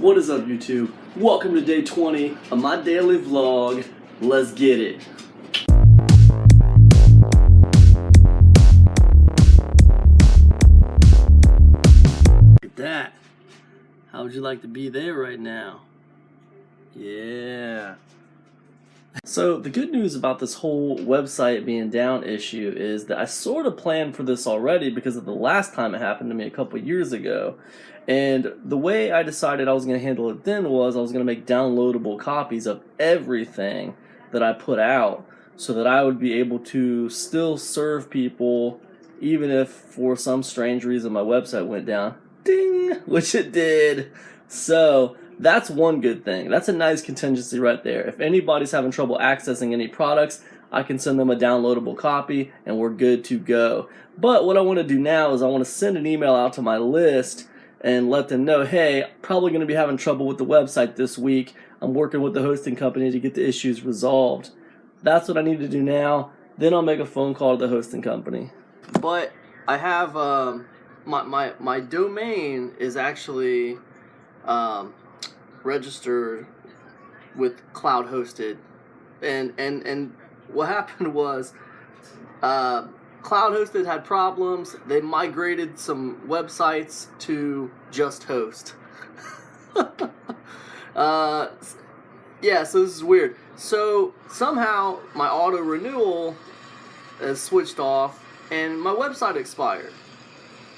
What is up, YouTube? Welcome to day 20 of my daily vlog. Let's get it. Look at that. How would you like to be there right now? Yeah. So the good news about this whole website being down issue is that I sort of planned for this already because of the last time it happened to me a couple years ago. And the way I decided I was going to handle it then was I was going to make downloadable copies of everything that I put out so that I would be able to still serve people even if for some strange reason my website went down. Ding! Which it did. So that's one good thing. That's a nice contingency right there. If anybody's having trouble accessing any products, I can send them a downloadable copy and we're good to go. But what I want to do now is I want to send an email out to my list and let them know, hey, probably going to be having trouble with the website this week. I'm working with the hosting company to get the issues resolved. That's what I need to do now. Then I'll make a phone call to the hosting company. But I have my domain is actually registered with cloud hosted, and what happened was cloud hosted had problems. They migrated some websites to just host. Yeah, so this is weird. So somehow my auto renewal is switched off and my website expired.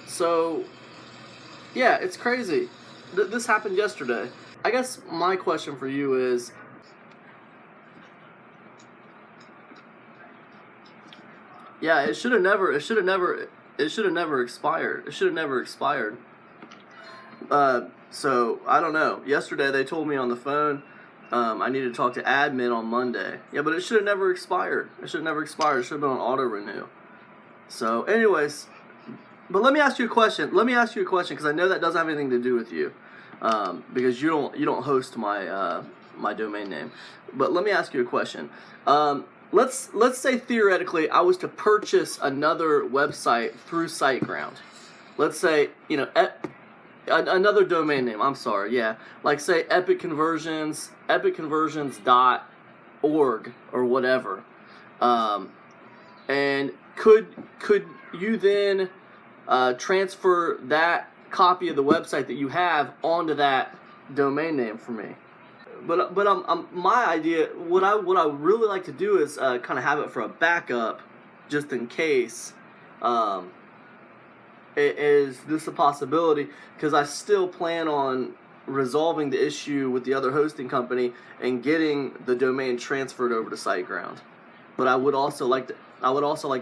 So yeah, it's crazy. This happened yesterday. I guess my question for you is, yeah, it should have never expired. It should have never expired. So I don't know. Yesterday they told me on the phone I needed to talk to admin on Monday. Yeah, but it should have never expired. It should have been on auto renew. So anyways, but let me ask you a question. Because I know that doesn't have anything to do with you. Because you don't host my my domain name. But let me ask you a question. Let's say theoretically I was to purchase another website through SiteGround. Let's say, you know, another domain name. I'm sorry, yeah. Like say epicconversions.org or whatever. And could you then transfer that copy of the website that you have onto that domain name for me? But my idea, what I really like to do is kind of have it for a backup, just in case. Is this a possibility? Because I still plan on resolving the issue with the other hosting company and getting the domain transferred over to SiteGround. But I would also like to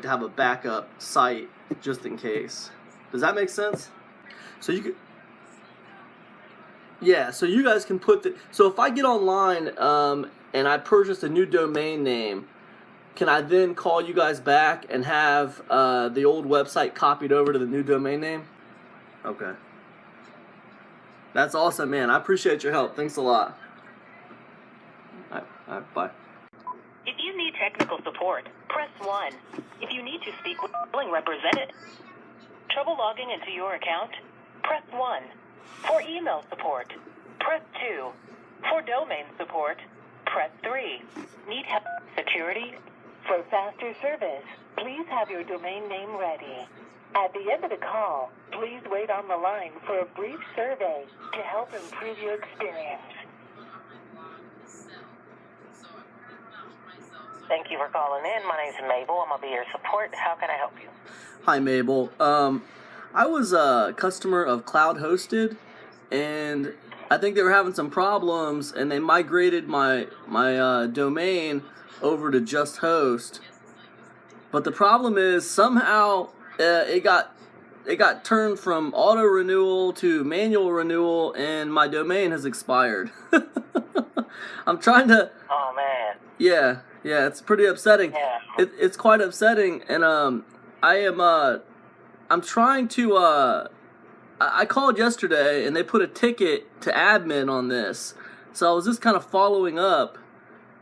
have a backup site just in case. Does that make sense? So you could. Yeah, so you guys can put the. So if I get online and I purchase a new domain name, can I then call you guys back and have the old website copied over to the new domain name? Okay. That's awesome, man. I appreciate your help. Thanks a lot. All right, bye. If you need technical support, press 1. If you need to speak with a billing representative, trouble logging into your account, press 1. For email support, press 2. For domain support, press 3. Need help with security? For faster service, please have your domain name ready. At the end of the call, please wait on the line for a brief survey to help improve your experience. Thank you for calling in. My name is Mabel. I'm going to be your support. How can I help you? Hi, Mabel. I was a customer of Cloud Hosted, and I think they were having some problems, and they migrated my domain over to Just Host. But the problem is somehow it got turned from auto renewal to manual renewal, and my domain has expired. I'm trying to. Oh man. Yeah, it's pretty upsetting. Yeah. It's quite upsetting, and I'm trying to. I called yesterday, and they put a ticket to admin on this, so I was just kind of following up,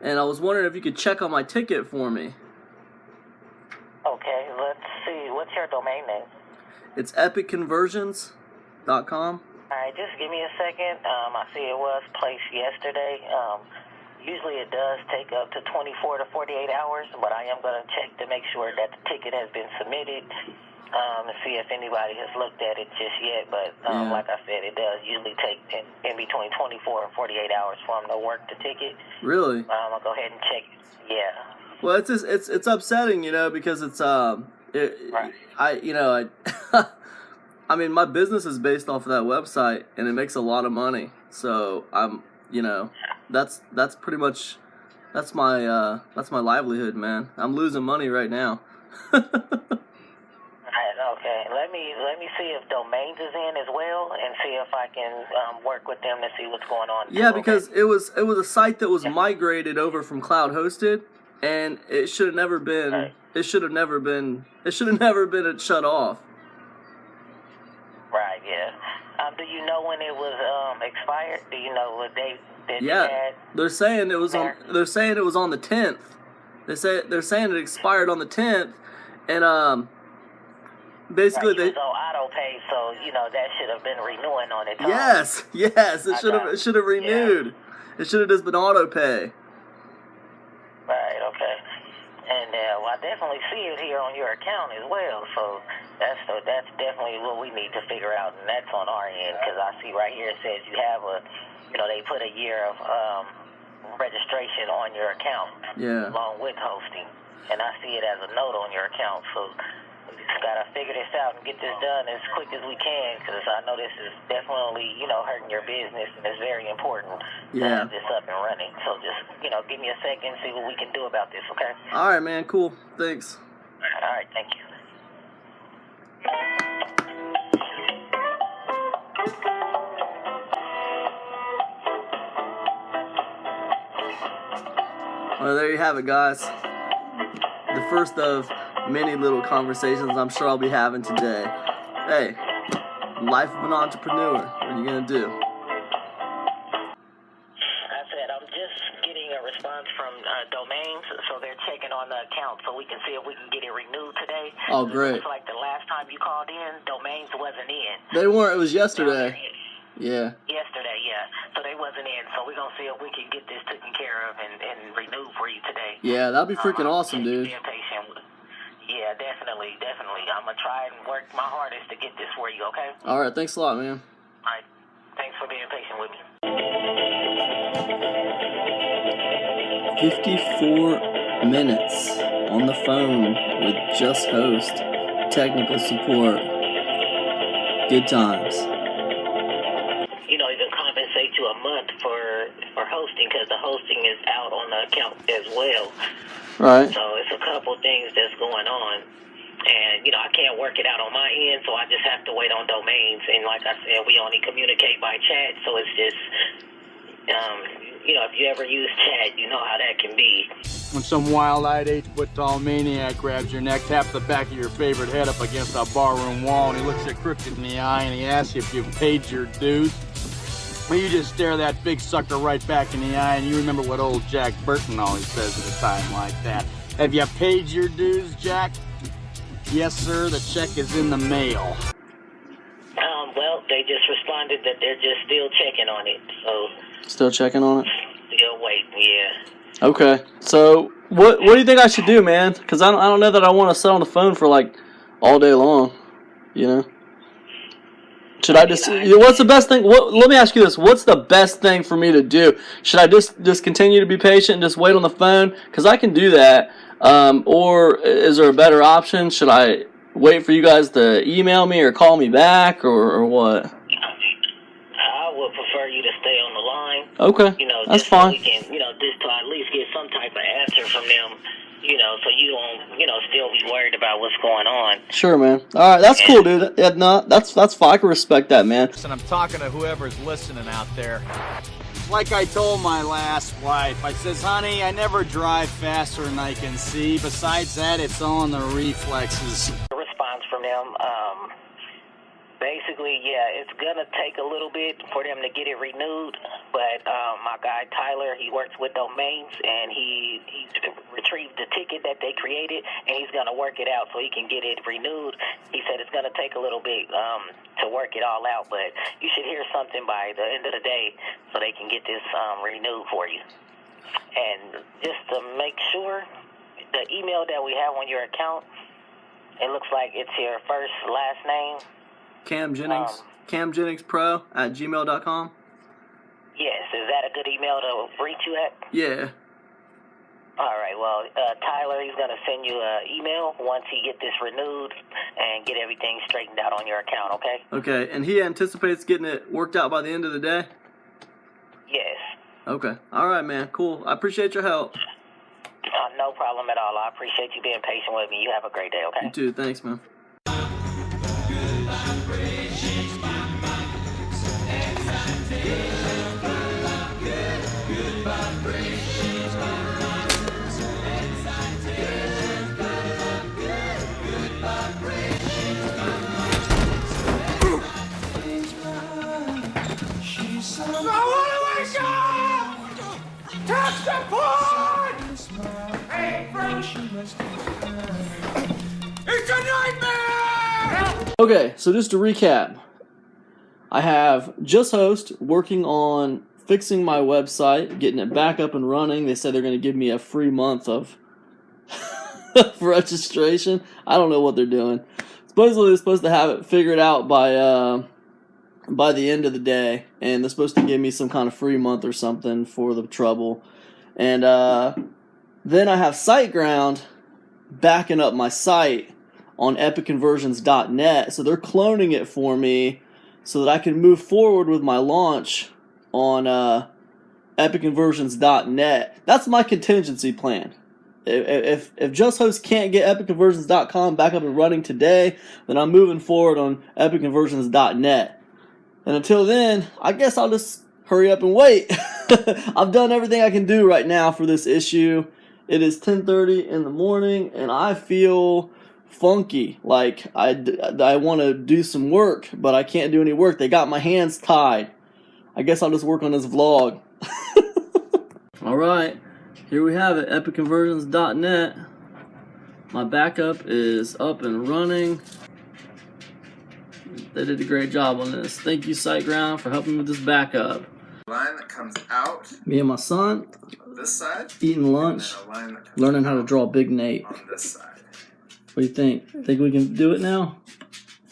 and I was wondering if you could check on my ticket for me. Okay, let's see. What's your domain name? It's epicconversions.com. Alright, just give me a second. I see it was placed yesterday. Usually it does take up to 24 to 48 hours, but I am going to check to make sure that the ticket has been submitted and see if anybody has looked at it just yet. But like I said, it does usually take in between 24 and 48 hours for them to work the ticket. Really? I'll go ahead and check it. Yeah. Well, it's upsetting, you know, because it's Right. I mean, my business is based off of that website, and it makes a lot of money. So I'm, you know, that's pretty much that's my livelihood, man. I'm losing money right now. Okay. Let me see if Domains is in as well, and see if I can work with them to see what's going on. Yeah, because it was a site that was migrated over from cloud hosted, and it should have never been. Right. It should have never been shut off. Right. Yeah. Do you know when it was expired? Do you know what date that Yeah, it had? they're saying it was on. They're saying it was on the 10th. They're saying it expired on the 10th, and basically Right, it was on auto pay, so you know that should have been renewing on its own. Yes, it should have renewed. Yeah. It should have just been auto pay. Right. Okay. And well, I definitely see it here on your account as well. So that's definitely what we need to figure out, and that's on our end, because I see right here it says you have they put a year of registration on your account, along with hosting, and I see it as a note on your account. So we just gotta figure this out and get this done as quick as we can, because I know this is definitely hurting your business, and it's very important to have this up and running. So just give me a second, see what we can do about this. Okay. All right, man. Cool. Thanks. All right. Thank you. Well, there you have it, guys. The first of many little conversations I'm sure I'll be having today. Hey, life of an entrepreneur. What are you gonna do? I said I'm just getting a response from Domains, so they're checking on the account so we can see if we can get it renewed today. Oh, great. It's like the last time you called in, Domains wasn't in. They weren't. It was yesterday. Yeah. Yesterday, yeah. So they wasn't in, so we're going to see if we can get this taken care of and renewed for you today. Yeah, that'd be freaking awesome, dude. Being patient. Yeah, definitely. I'm going to try and work my hardest to get this for you, okay? All right, thanks a lot, man. All right. Thanks for being patient with me. 54 minutes on the phone with Just Host, technical support. Good times. Even compensate you a month for hosting, because the hosting is out on the account as well. Right. So it's a couple things that's going on. And, I can't work it out on my end, so I just have to wait on Domains. And like I said, we only communicate by chat, so it's just, if you ever use chat, you know how that can be. When some wild-eyed 8-foot-tall maniac grabs your neck, taps the back of your favorite head up against a barroom wall, and he looks you crooked in the eye, and he asks you if you've paid your dues, well, you just stare that big sucker right back in the eye, and you remember what old Jack Burton always says at a time like that. Have you paid your dues, Jack? Yes, sir, the check is in the mail. Well, they just responded that they're just still checking on it, so... Still checking on it? Still waiting, yeah. Okay. So, what do you think I should do, man? Because I don't know that I want to sit on the phone for, all day long, Should I just... What's the best thing... let me ask you this. What's the best thing for me to do? Should I just continue to be patient and just wait on the phone? Because I can do that. Or is there a better option? Should I wait for you guys to email me or call me back or what? I would prefer you to stay on the line. Okay, that's fine. So we can, just to at least get some type of answer from them, so you don't, still be worried about what's going on. Sure, man. All right, that's cool, dude. Yeah, no, that's fine. I can respect that, man. Listen, I'm talking to whoever's listening out there. Like I told my last wife, I says, honey, I never drive faster than I can see. Besides that, it's all in the reflexes. Response from them, and, like I said, we only communicate by chat, so it's just, they just responded that they're just still checking on it, so... Well, Basically, yeah, it's gonna take a little bit for them to get it renewed, but my guy Tyler, he works with domains, and he's retrieved the ticket that they created, and he's gonna work it out so he can get it renewed. He said it's gonna take a little bit to work it all out, but you should hear something by the end of the day so they can get this renewed for you. And just to make sure, the email that we have on your account, it looks like it's your first, last name. Cam Jennings, camjenningspro@gmail.com. Yes, is that a good email to reach you at? Yeah. All right, well, Tyler, he's going to send you an email once he get this renewed and get everything straightened out on your account, okay? Okay, and he anticipates getting it worked out by the end of the day? Yes. Okay. All right, man. Cool. I appreciate your help. No problem at all. I appreciate you being patient with me. You have a great day, okay? You too. Thanks, man. Okay, so just to recap, I have Just Host working on fixing my website, getting it back up and running. They said they're going to give me a free month of registration. I don't know what they're doing. Supposedly they're supposed to have it figured out by the end of the day, and they're supposed to give me some kind of free month or something for the trouble. And then I have SiteGround backing up my site on epicconversions.net, so they're cloning it for me so that I can move forward with my launch on epicconversions.net. That's my contingency plan. If JustHost can't get epicconversions.com back up and running today, then I'm moving forward on epicconversions.net. And until then, I guess I'll just hurry up and wait. I've done everything I can do right now for this issue. It is 10:30 in the morning, and I feel funky. Like, I want to do some work, but I can't do any work. They got my hands tied. I guess I'll just work on this vlog. Alright, here we have it, epicconversions.net. My backup is up and running. They did a great job on this. Thank you, SiteGround, for helping me with this backup. Line that comes out Me and my son on this side, eating lunch, and a line that comes learning how to out draw Big Nate. on this side. What do you think? Think we can do it now?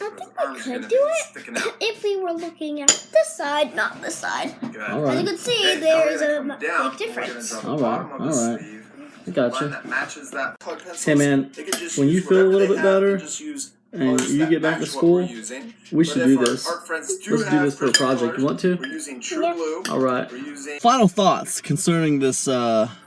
I think Arm's we gonna could be do it sticking out. if we were looking at this side, not this side. Good. All As right. you can see, Okay, there is now we're a gonna come down. big difference. We're gonna draw All the right, bottom of the all right. sleeve. I got Line you. that matches that plug pencils. Hey, man, They could just when use you feel a whatever little they bit have better and just use and colors you that get back to match what school, we're using. we But should if do our this. art friends do Let's do have this for a different project. You want colors, to? We're using True Yeah. Blue. All right. We're using Final thoughts concerning this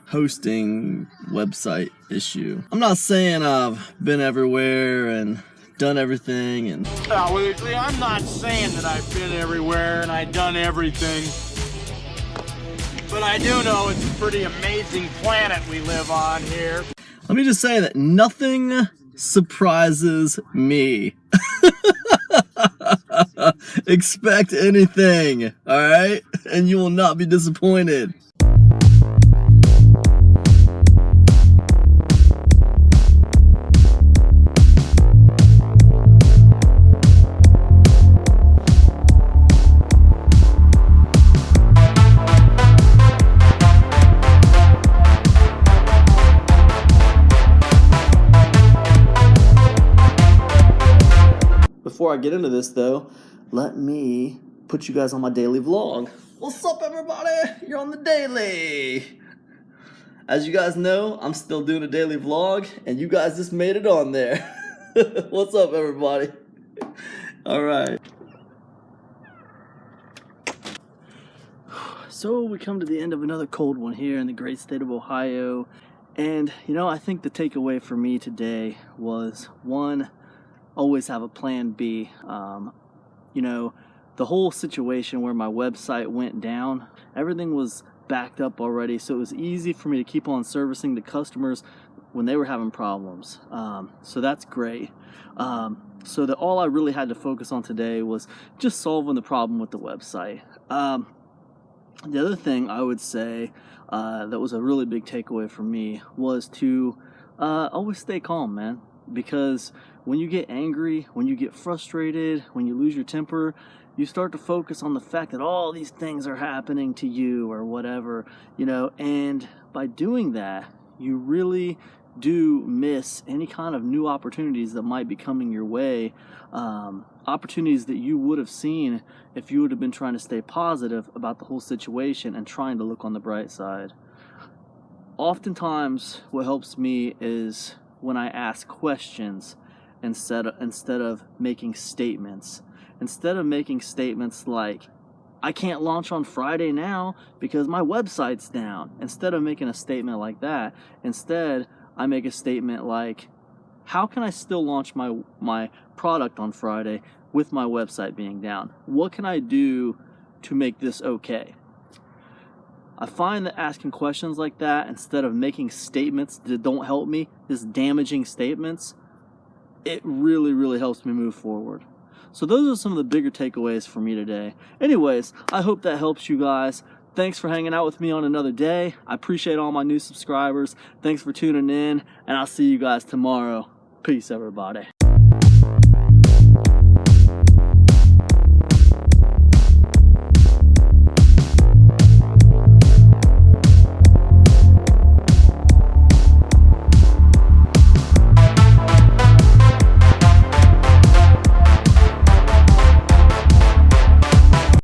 hosting website issue. I'm not saying I've been everywhere and done everything and I'm not saying that I've been everywhere and I've done everything. But I do know it's a pretty amazing planet we live on here. let me just say that nothing surprises me. Expect anything, alright? And you will not be disappointed. Before I get into this, though, let me put you guys on my daily vlog. What's up, everybody? You're on the daily. As you guys know, I'm still doing a daily vlog, and you guys just made it on there. What's up, everybody? All right. So we come to the end of another cold one here in the great state of Ohio. And, you know, I think the takeaway for me today was, one, always have a plan B. You know, the whole situation where my website went down, everything was backed up already, so it was easy for me to keep on servicing the customers when they were having problems. So that's great. So that all I really had to focus on today was just solving the problem with the website. The other thing I would say that was a really big takeaway for me was to always stay calm, man. Because when you get angry, when you get frustrated, when you lose your temper, you start to focus on the fact that all these things are happening to you or whatever, you know, and by doing that, you really do miss any kind of new opportunities that might be coming your way, opportunities that you would have seen if you would have been trying to stay positive about the whole situation and trying to look on the bright side. Oftentimes, what helps me is when I ask questions instead of making statements. Instead of making statements like, I can't launch on Friday now because my website's down. Instead of making a statement like that, instead I make a statement like, how can I still launch my product on Friday with my website being down? What can I do to make this okay? I find that asking questions like that, instead of making statements that don't help me, just damaging statements, it really, really helps me move forward. So those are some of the bigger takeaways for me today. Anyways, I hope that helps you guys. Thanks for hanging out with me on another day. I appreciate all my new subscribers. Thanks for tuning in, and I'll see you guys tomorrow. Peace, everybody.